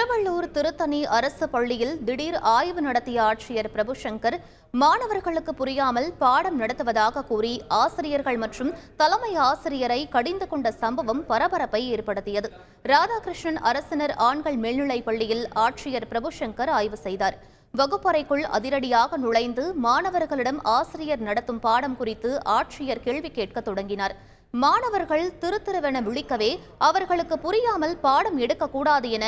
திருவள்ளூர் திருத்தணி அரசு பள்ளியில் திடீர் ஆய்வு நடத்திய ஆட்சியர் பிரபுசங்கர் மாணவர்களுக்கு புரியாமல் பாடம் நடத்துவதாக கூறி ஆசிரியர்கள் மற்றும் தலைமை ஆசிரியரை கடிந்து கொண்ட சம்பவம் பரபரப்பை ஏற்படுத்தியது. ராதாகிருஷ்ணன் அரசினர் ஆண்கள் மேல்நிலைப் பள்ளியில் ஆட்சியர் பிரபுசங்கர் ஆய்வு செய்தார். வகுப்பறைக்குள் அதிரடியாக நுழைந்து மாணவர்களிடம் ஆசிரியர் நடத்தும் பாடம் குறித்து ஆட்சியர் கேள்வி கேட்க தொடங்கினார். மாணவர்கள் திருத்திருவென விழிக்கவே அவர்களுக்கு புரியாமல் பாடம் எடுக்கக்கூடாது என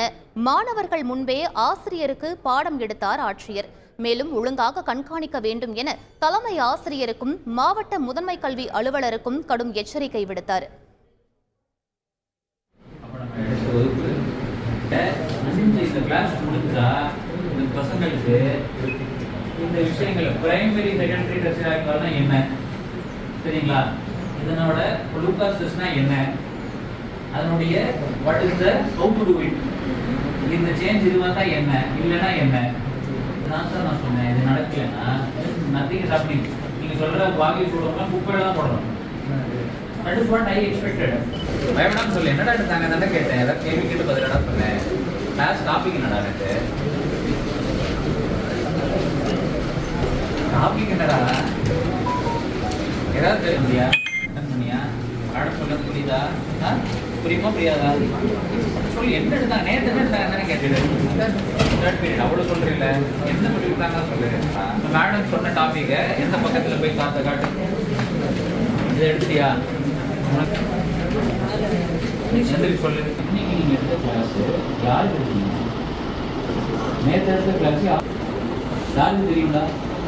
மாணவர்கள் முன்பே ஆசிரியருக்கு பாடம் எடுத்தார் ஆட்சியர். மேலும் ஒழுங்காக கண்காணிக்க வேண்டும் என தலைமை ஆசிரியருக்கும் மாவட்ட முதன்மை கல்வி அலுவலருக்கும் கடும் எச்சரிக்கை விடுத்தார். இதனோட குளுக்கோஸ் டெஸ்ட்னா என்ன, அதனுடைய what is the how to do it, இந்த சேஞ்ச் இது வந்தா என்ன, இல்லனா என்ன. நான் சொன்னேன் இது நடக்கலனா நதிங் இஸ் ஹேப்பனிங். நீங்க சொல்ற வாகி போடுறோம்னா குப்பையில தான் போடுறோம். That is what I expected. பயப்படாம சொல்ல என்னடா எடுத்தாங்க நான் கேட்டேன். ஏதாவது கேள்வி கேட்டு பதிலடா சொன்னேன். கிளாஸ் டாபிக் என்னடா இருக்கு, டாபிக் என்னடா ஏதாவது தெரியுமா பாடம் சொல்ல புரியுதா, புரியுமா புரியாதா சொல்லி என்ன எடுத்தாங்க நேற்று என்ன எடுத்தாங்க கேட்டுட்டு அவ்வளோ சொல்றீங்கள என்ன சொல்லியிருக்காங்க சொல்லு. மேடம் சொன்ன டாபிக்கை எந்த பக்கத்தில் போய் காட்டு இதை எடுத்துட்டியா உனக்கு சொல்லு. இன்னைக்கு நீங்கள் எடுத்த கிளாஸ் யாருக்கு எடுத்தீங்க? நேற்று எடுத்த கிளாஸ் யாருக்கு தெரியுங்களா?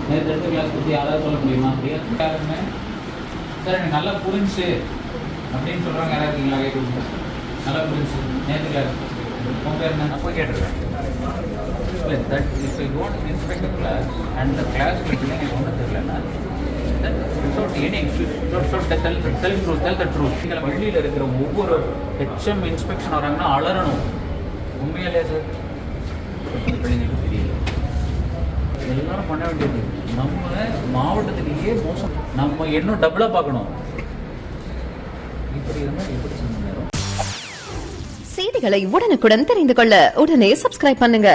நேற்று எடுத்த கிளாஸ் பற்றி யாராவது சொல்ல முடியுமா? யாருமே சார் எனக்கு நல்லா புரிஞ்சு அப்படின்னு சொல்கிறாங்க. யாராவது இருக்கீங்களா? கேட்டு நல்லா புரிஞ்சு நேற்று கிளாஸ் உங்கள் பேர் என்ன அப்போ கேட்டுருக்கேன். இல்லை that if I don't inspect the class and the class பிள்ளைங்க எனக்கு ஒன்றும் தெரியலன்னா பள்ளியில் இருக்கிற ஒவ்வொரு ஹெச்எம் இன்ஸ்பெக்ஷன் வராங்கன்னா அலறணும். உண்மையிலே சார் பிள்ளைங்களுக்கு தெரியல. எல்லாரும் பண்ண வேண்டியது நம்ம மாவட்டத்திலேயே மோசம். நம்ம இன்னும் டபுளாக பார்க்கணும். இப்படி இருந்தால் எப்படி சொன்ன நேரம். செய்திகளை உடனுக்குடன் தெரிந்து கொள்ள உடனே சப்ஸ்கிரைப் பண்ணுங்க.